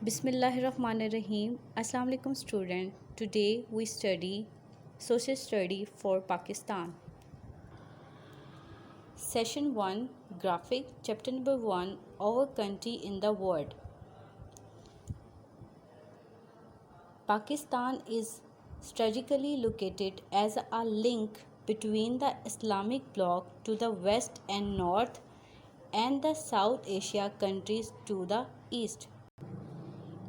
Bismillahirrahmanirrahim. Assalamu alaikum student. Today we study social study for Pakistan. Session 1 Graphic Chapter number 1 Our Country in the World. Pakistan is strategically located as a link between the Islamic bloc to the west and north and the South Asia countries to the east.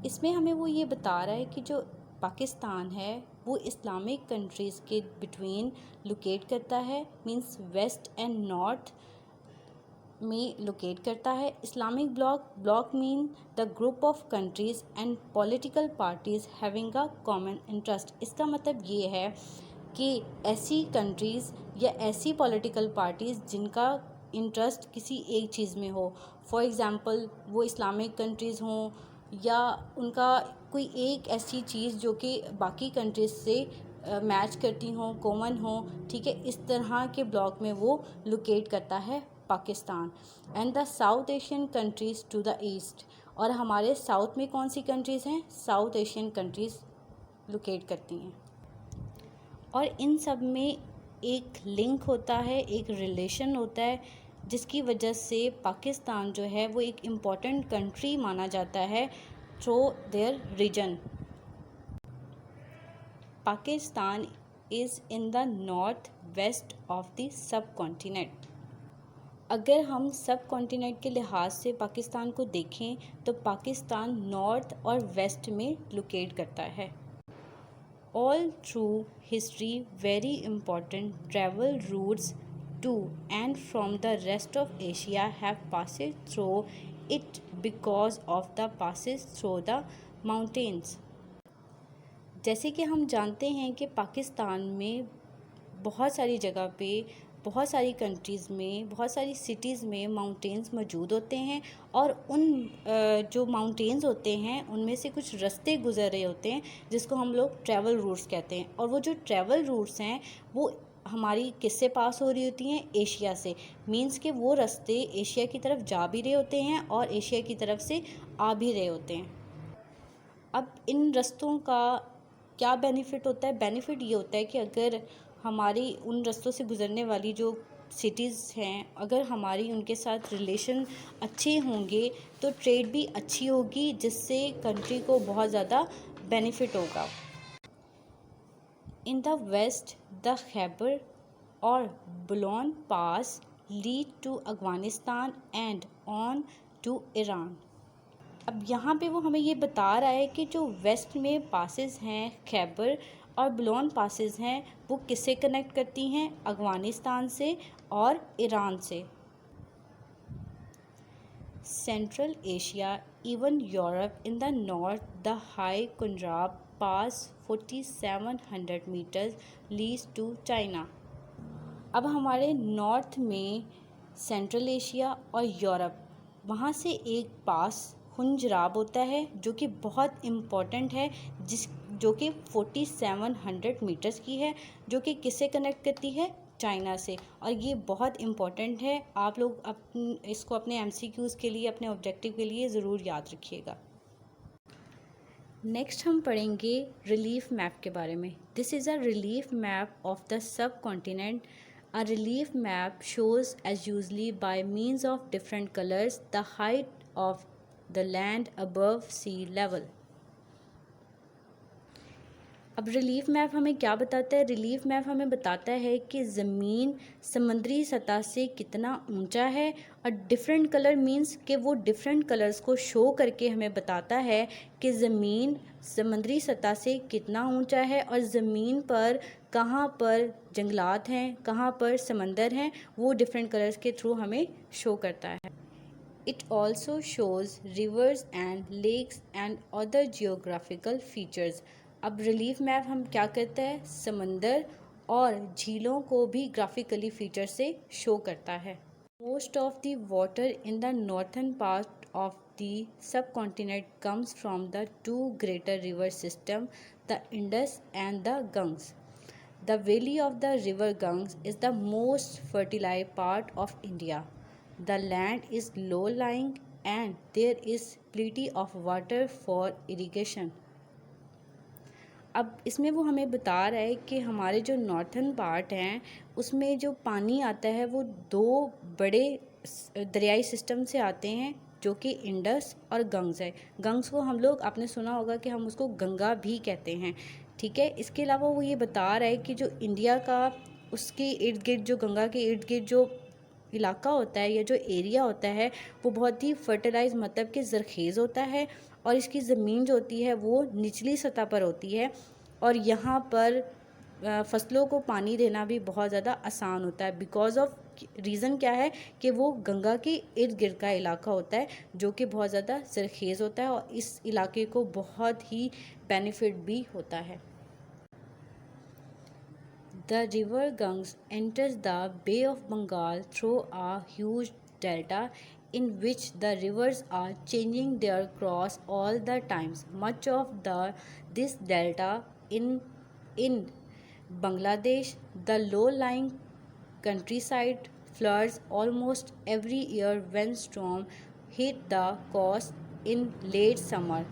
इसमें हमें वो ये बता रहा है कि जो पाकिस्तान है वो इस्लामिक कंट्रीज़ के बिटवीन लोकेट करता है, मींस वेस्ट एंड नॉर्थ में लोकेट करता है. Islamic block mean the group of countries and political parties having a common interest. इसका मतलब ये है कि ऐसी कंट्रीज़ या ऐसी पॉलिटिकल पार्टीज़ जिनका इंटरेस्ट किसी एक चीज़ में हो. फॉर एग्ज़ाम्पल वो इस्लामिक कंट्रीज़ हों या उनका कोई एक ऐसी चीज़ जो कि बाकी कंट्रीज़ से मैच करती हों, कॉमन हो, ठीक है. इस तरह के ब्लॉक में वो लोकेट करता है Pakistan. And the south Asian countries to the east. और हमारे साउथ में कौन सी कंट्रीज़ हैं? साउथ एशियन कंट्रीज़ लोकेट करती हैं. और इन सब में एक लिंक होता है, एक रिलेशन होता है, जिसकी वजह से पाकिस्तान जो है वो एक इम्पॉर्टेंट कंट्री माना जाता है through their region. Pakistan is in the north west of the subcontinent. अगर हम सब कॉन्टिनेंट के लिहाज से पाकिस्तान को देखें तो पाकिस्तान नॉर्थ और वेस्ट में लोकेट करता है. All through history, very important travel routes to and from the rest of Asia have passed through it because of the passes through the mountains. जैसे कि हम जानते हैं कि पाकिस्तान में बहुत सारी जगह पे, बहुत सारी कंट्रीज़ में, बहुत सारी सिटीज़ में माउंटेन्स मौजूद होते हैं और उन जो माउंटेन्स होते हैं उनमें से कुछ रास्ते गुज़र रहे होते हैं जिसको हम लोग ट्रैवल रूट्स कहते हैं. और वो जो ट्रैवल रूट्स हैं वो हमारी किससे पास हो रही होती हैं? एशिया से. मींस कि वो रास्ते एशिया की तरफ जा भी रहे होते हैं और एशिया की तरफ से आ भी रहे होते हैं. अब इन रास्तों का क्या बेनिफिट होता है? बेनिफिट ये होता है कि अगर हमारी उन रास्तों से गुज़रने वाली जो सिटीज़ हैं, अगर हमारी उनके साथ रिलेशन अच्छे होंगे तो ट्रेड भी अच्छी होगी, जिससे कंट्री को बहुत ज़्यादा बेनिफिट होगा. In the west the Khyber और Bolan pass lead to Afghanistan and on to Iran. अब यहाँ पे वो हमें ये बता रहा है कि जो वेस्ट में पासेस हैं, खैबर और बुलोन पासेस हैं, वो किससे कनेक्ट करती हैं? अफ़गानिस्तान से और ईरान से. Central Asia even Europe in the north the high Khunjerab pass 4700 metres leads to China. अब हमारे नॉर्थ में सेंट्रल एशिया और यूरोप, वहाँ से एक पास खुंजराब होता है जो कि बहुत इम्पॉर्टेंट है, जो कि 4700 मीटर्स की है, जो कि किससे कनेक्ट करती है? चाइना से. और ये बहुत इम्पॉर्टेंट है. आप लोग इसको अपने MCQs के लिए, अपने ऑब्जेक्टिव के लिए ज़रूर याद रखिएगा. नेक्स्ट हम पढ़ेंगे रिलीफ मैप के बारे में. This is a relief map of the सब continent. A relief map shows, as usually by means of different colors, the height of the land above sea level. अब रिलीफ मैप हमें क्या बताता है? Relief map हमें बताता है कि ज़मीन समुद्री सतह से कितना ऊंचा है. और डिफरेंट कलर मींस कि वो डिफरेंट कलर्स को शो करके हमें बताता है कि ज़मीन समुद्री सतह से कितना ऊंचा है और ज़मीन पर कहाँ पर जंगलात हैं, कहाँ पर समंदर हैं, वो डिफरेंट कलर्स के थ्रू हमें शो करता है. It also shows rivers and lakes and other geographical features. अब रिलीफ मैप हम क्या करता है? समंदर और झीलों को भी ग्राफिकली फीचर से शो करता है. Most of the water in the northern part of the subcontinent comes from the two greater river system, the Indus and the Ganges. The valley of the river Ganges is the most fertile part of India. The land is low-lying and there is plenty of water for irrigation. अब इसमें वो हमें बता रहा है कि हमारे जो नॉर्थन पार्ट हैं उसमें जो पानी आता है वो दो बड़े दरियाई सिस्टम से आते हैं, जो कि इंडस और गंग्स है। गंग्स को हम लोग, आपने सुना होगा कि हम उसको गंगा भी कहते हैं, ठीक है। इसके अलावा वो ये बता रहा है कि जो इंडिया का, उसके इर्द गिर्द, जो गंगा के इर्द गिर्द जो इलाका होता है या जो एरिया होता है वो बहुत ही फर्टिलाइज, मतलब कि ज़रखेज़ होता है, और इसकी ज़मीन जो होती है वो निचली सतह पर होती है, और यहाँ पर फसलों को पानी देना भी बहुत ज़्यादा आसान होता है। बिकॉज ऑफ रीज़न क्या है कि वो गंगा के इर्द गिर्द का इलाका होता है, जो कि बहुत ज़्यादा ज़रखेज़ होता है, और इस इलाके को बहुत ही बेनिफिट भी होता है। The river Ganges enters the Bay of Bengal through a huge delta in which the rivers are changing their course all the times. Much of this delta in Bangladesh, the low-lying countryside floods almost every year when storms hit the coast in late summer,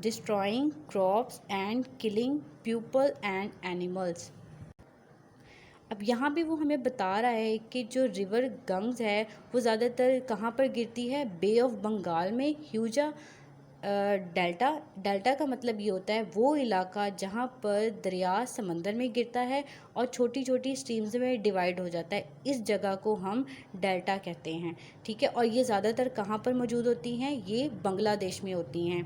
destroying crops and killing people and animals. अब यहाँ पे वो हमें बता रहा है कि जो रिवर गंग्स है वो ज़्यादातर कहाँ पर गिरती है, बे ऑफ बंगाल में, ह्यूजा डेल्टा। डेल्टा का मतलब ये होता है वो इलाका जहाँ पर दरिया समंदर में गिरता है और छोटी छोटी स्ट्रीम्स में डिवाइड हो जाता है, इस जगह को हम डेल्टा कहते हैं, ठीक है। और ये ज़्यादातर कहाँ पर मौजूद होती हैं, ये बांग्लादेश में होती हैं,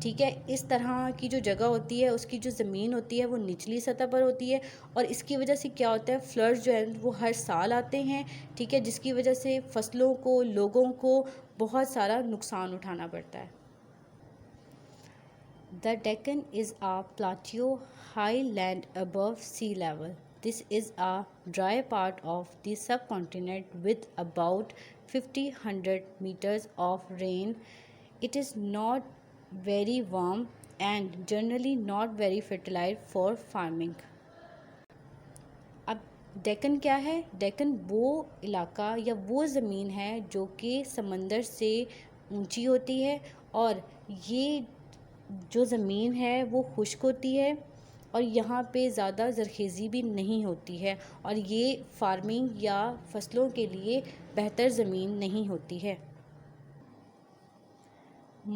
ठीक है। इस तरह की जो जगह होती है उसकी जो ज़मीन होती है वो निचली सतह पर होती है, और इसकी वजह से क्या होता है, फ्लड्स जो है वो हर साल आते हैं, ठीक है, जिसकी वजह से फसलों को, लोगों को बहुत सारा नुकसान उठाना पड़ता है। The Deccan is a plateau high land above sea level. This is a dry part of the subcontinent with about 50-100 meters of rain. It is not very warm and generally not very fertile for farming. अब डेक्कन क्या है? डेक्कन वो इलाका या वो ज़मीन है जो कि समंदर से ऊंची होती है, और ये जो ज़मीन है वो खुश्क होती है, और यहाँ पे ज़्यादा ज़रखेज़ी भी नहीं होती है, और ये फार्मिंग या फसलों के लिए बेहतर ज़मीन नहीं होती है।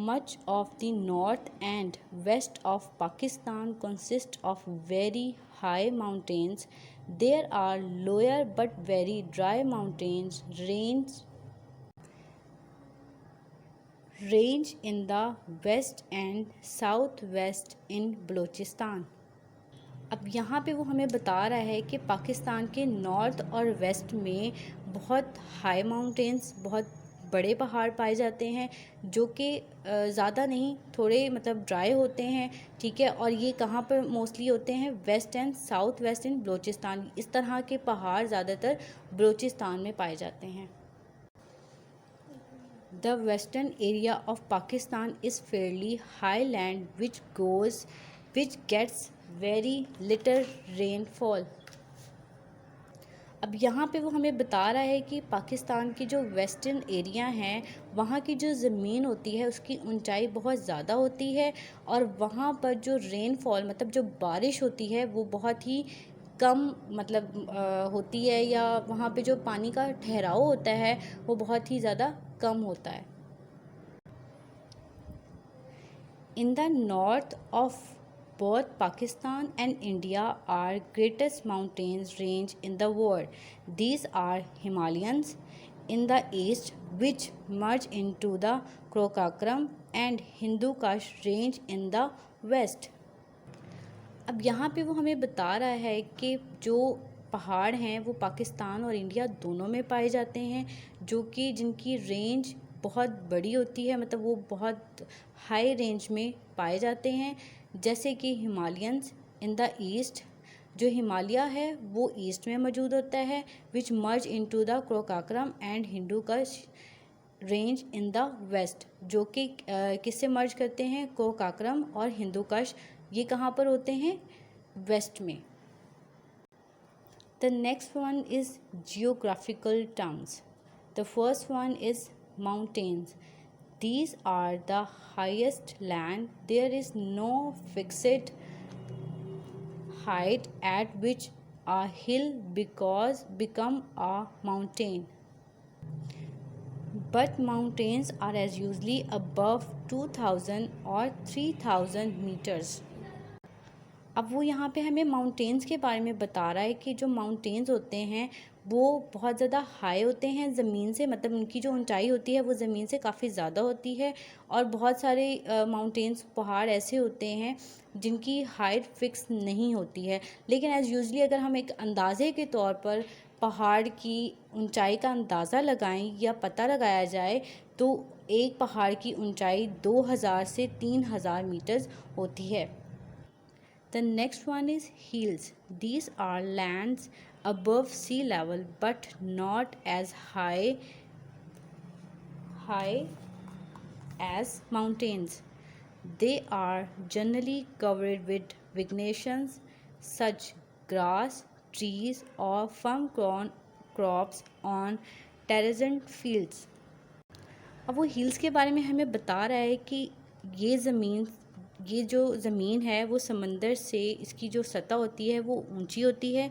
Much of the north and west of Pakistan consist of very high mountains. There are lower but very dry mountains range in the west and southwest in Balochistan. अब यहाँ पे वो हमें बता रहा है कि पाकिस्तान के नॉर्थ और वेस्ट में बहुत हाई माउंटेन्स, बहुत बड़े पहाड़ पाए जाते हैं, जो कि ज़्यादा नहीं, थोड़े मतलब ड्राई होते हैं, ठीक है। और ये कहाँ पर मोस्टली होते हैं, वेस्ट एंड साउथ वेस्ट इन बलूचिस्तान। इस तरह के पहाड़ ज़्यादातर बलूचिस्तान में पाए जाते हैं। The western area of Pakistan is fairly high land which gets very little rainfall. अब यहाँ पे वो हमें बता रहा है कि पाकिस्तान की जो वेस्टर्न एरिया हैं वहाँ की जो ज़मीन होती है उसकी ऊंचाई बहुत ज़्यादा होती है, और वहाँ पर जो रेनफॉल, मतलब जो बारिश होती है वो बहुत ही कम मतलब होती है, या वहाँ पे जो पानी का ठहराव होता है वो बहुत ही ज़्यादा कम होता है। In the north of both Pakistan and India are greatest mountains range in the world. These are Himalayas in the east, which merge into the Karakoram, and Hindu Kush range in the west. अब यहाँ पे वो हमें बता रहा है कि जो पहाड़ हैं वो पाकिस्तान और इंडिया दोनों में पाए जाते हैं, जो कि जिनकी रेंज बहुत बड़ी होती है, मतलब वो बहुत हाई रेंज में पाए जाते हैं, जैसे कि हिमालयंस इन द ईस्ट, जो हिमालय है वो ईस्ट में मौजूद होता है, which merge into the Karakoram and Hindu Kush range in the west, जो कि किससे मर्ज करते हैं, कराकोरम और हिंदू कुश, ये कहाँ पर होते हैं, वेस्ट में। The next one is geographical terms. The first one is mountains. These are the highest land. There is no fixed height at which a hill become a mountain. But mountains are as usually above 2000 or 3000 meters. अब वो यहाँ पे हमें mountains के बारे में बता रहा है कि जो माउंटेन्स होते हैं वो बहुत ज़्यादा हाई होते हैं ज़मीन से, मतलब उनकी जो ऊंचाई होती है वो ज़मीन से काफ़ी ज़्यादा होती है। और बहुत सारे माउंटेन्स पहाड़ ऐसे होते हैं जिनकी हाइट फिक्स नहीं होती है, लेकिन एज़ यूजली अगर हम एक अंदाज़े के तौर पर पहाड़ की ऊंचाई का अंदाज़ा लगाएं या पता लगाया जाए तो एक पहाड़ की ऊंचाई 2000 से 3000 मीटर्स होती है। The next one is hills. These are lands above sea level but not as high as mountains. They are generally covered with vegetation such grass, trees or farm crops on terraced fields. अब वो hills के बारे में हमें बता रहा है कि ये जो ज़मीन है वो समंदर से इसकी जो सतह होती है वो ऊंची होती है,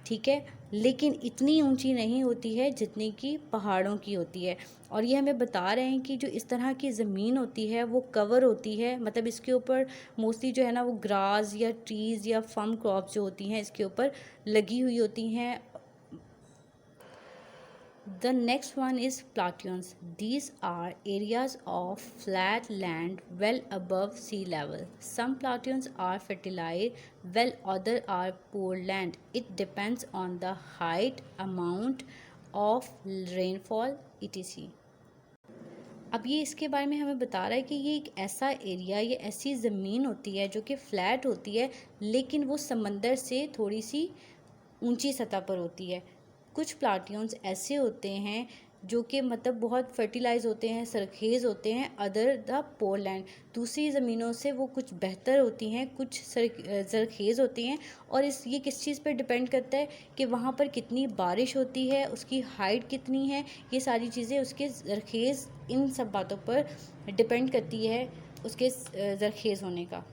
ठीक है, लेकिन इतनी ऊंची नहीं होती है जितनी कि पहाड़ों की होती है। और ये हमें बता रहे हैं कि जो इस तरह की ज़मीन होती है वो कवर होती है, मतलब इसके ऊपर मोस्टली जो है ना वो ग्रास या ट्रीज़ या फार्म क्रॉप्स जो होती हैं इसके ऊपर लगी हुई होती हैं। The next one is plateaus. These are areas of flat land well above sea level. Some plateaus are fertile, while others are poor land. It depends on the height, amount of rainfall, etc. अब ये इसके बारे में हमें बता रहा है कि ये एक ऐसा एरिया, ये ऐसी ज़मीन होती है जो कि फ्लैट होती है लेकिन वो समंदर से थोड़ी सी ऊंची सतह पर होती है। कुछ प्लाटियंस ऐसे होते हैं जो कि मतलब बहुत फर्टिलाइज होते हैं, सरखेज़ होते हैं, अदर द पोर लैंड, दूसरी ज़मीनों से वो कुछ बेहतर होती हैं, कुछ सरखेज़ होती हैं। और ये किस चीज़ पर डिपेंड करता है कि वहाँ पर कितनी बारिश होती है, उसकी हाइट कितनी है, ये सारी चीज़ें उसके सरखेज़, इन सब बातों पर डिपेंड करती है उसके सरखेज़ होने का।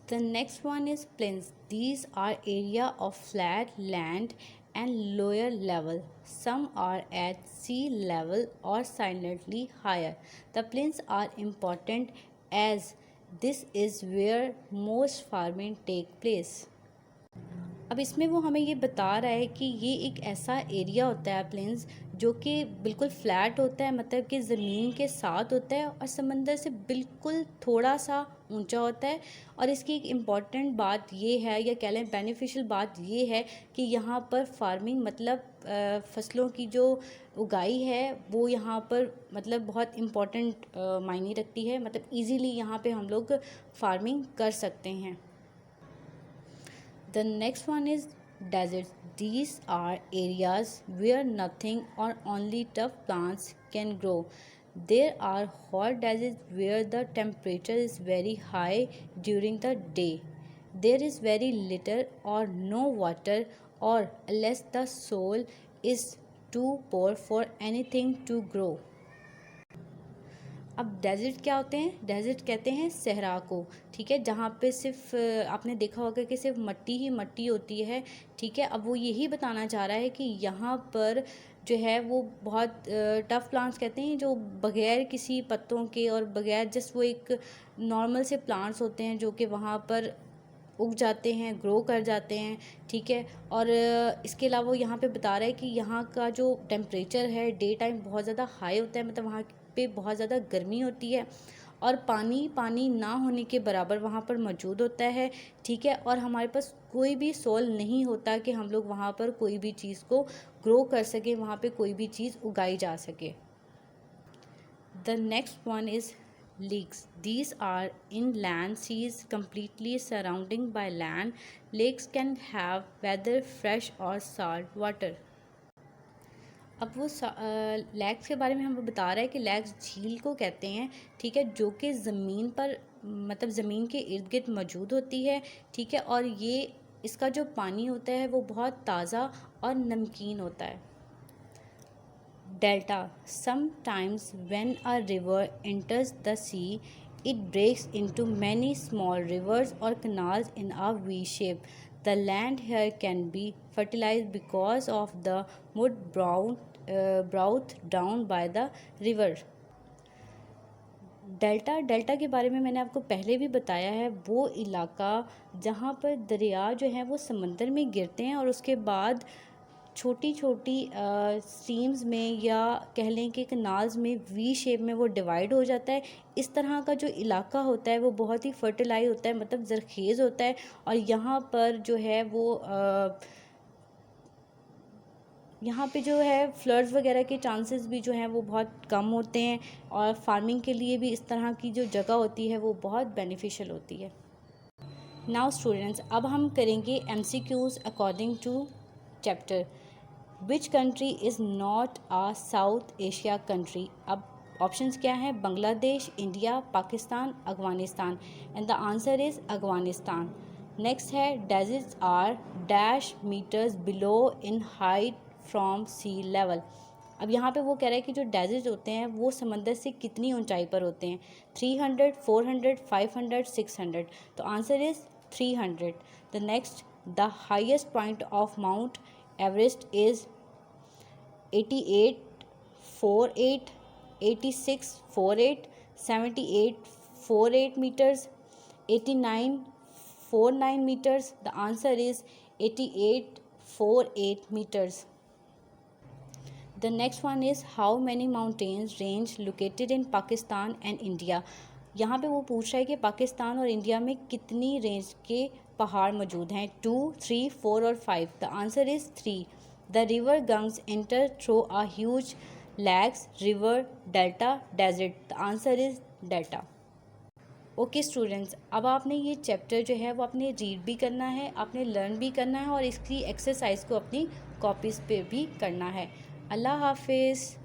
The next one is plains. These are area of flat land and lower level. Some are at sea level or slightly higher. The plains are important as this is where most farming take place. अब इसमें वो हमें ये बता रहा है कि ये एक ऐसा एरिया होता है प्लेन्स जो कि बिल्कुल फ्लैट होता है, मतलब कि ज़मीन के साथ होता है और समंदर से बिल्कुल थोड़ा सा ऊंचा होता है। और इसकी एक इम्पॉर्टेंट बात ये है, या कह लें बेनिफिशियल बात ये है कि यहाँ पर फार्मिंग मतलब फसलों की जो उगाई है वो यहाँ पर मतलब बहुत इम्पॉर्टेंट मायने रखती है, मतलब इजीली यहाँ पे हम लोग फार्मिंग कर सकते हैं। The next one is deserts. These are areas where nothing or only tough plants can grow. There are hot deserts where the temperature is very high during the day. There is very little or no water, or unless the soil is too poor for anything to grow. अब desert क्या होते हैं? Desert कहते हैं सहरा को, ठीक है, जहाँ पे सिर्फ आपने देखा होगा कि सिर्फ मट्टी ही मट्टी होती है, ठीक है। अब वो यही बताना चाह रहा है कि यहाँ पर जो है वो बहुत टफ़ प्लांट्स कहते हैं जो बग़ैर किसी पत्तों के और बग़ैर जस्ट वो एक नॉर्मल से प्लांट्स होते हैं जो कि वहाँ पर उग जाते हैं, ग्रो कर जाते हैं, ठीक है। और इसके अलावा वो यहाँ पे बता रहा है कि यहाँ का जो टेम्परेचर है डे टाइम बहुत ज़्यादा हाई होता है, मतलब वहाँ पे बहुत ज़्यादा गर्मी होती है और पानी ना होने के बराबर वहाँ पर मौजूद होता है, ठीक है। और हमारे पास कोई भी सोल नहीं होता कि हम लोग वहाँ पर कोई भी चीज़ को ग्रो कर सकें, वहाँ पे कोई भी चीज़ उगाई जा सके। The next one is lakes. These are inland seas completely surrounding by land. Lakes can have whether fresh or salt water. अब वो लैक्स के बारे में हमें बता रहा है कि लैक्स झील को कहते हैं, ठीक है, जो कि ज़मीन पर मतलब ज़मीन के इर्द गिर्द मौजूद होती है, ठीक है। और ये इसका जो पानी होता है वो बहुत ताज़ा और नमकीन होता है। Delta. Sometimes when a river enters the sea, it breaks into many small rivers or canals in a V shape. The land here can be fertilized because of the mud brought down by the river. Delta के बारे में मैंने आपको पहले भी बताया है, वो इलाका जहाँ पर दरिया जो हैं वो समंदर में गिरते हैं और उसके बाद छोटी छोटी स्ट्रीम्स में या कह लें कि कनाल्स में वी शेप में वो डिवाइड हो जाता है। इस तरह का जो इलाका होता है वो बहुत ही फर्टिलाइज होता है, मतलब ज़रखेज़ होता है, और यहाँ पर जो है वो यहाँ पे जो है फ्लड्स वगैरह के चांसेस भी जो हैं वो बहुत कम होते हैं, और फार्मिंग के लिए भी इस तरह की जो जगह होती है वो बहुत बेनिफिशियल होती है। नाउ स्टूडेंट्स, अब हम करेंगे MCQs according to chapter which country is not a South Asia country. अब ऑप्शंस क्या हैं? Bangladesh, India, Pakistan, Afghanistan, and the answer is Afghanistan. Next है deserts are dash metres below in height from sea level. अब यहाँ पे वो कह रहा है कि जो डेजर्ट होते हैं वो समंदर से कितनी ऊंचाई पर होते हैं? 300, 400, 500, 600। तो answer is 300। The next, the highest point of mount Everest is 8848, 8648, 7848 meters, 8949 meters. The answer is 8848 meters. The next one is how many mountains range located in Pakistan and India. यहाँ पे वो पूछ रहा है कि पाकिस्तान और इंडिया में कितनी रेंज के पहाड़ मौजूद हैं? 2, 3, 4 और 5। The answer is 3। The river Ganges enter through a huge lakes river delta desert. The answer is delta. Okay students, अब आपने ये चैप्टर जो है वो आपने रीड भी करना है, आपने लर्न भी करना है, और इसकी एक्सरसाइज को अपनी कॉपीज़ पे भी करना है। अल्लाह हाफिज़।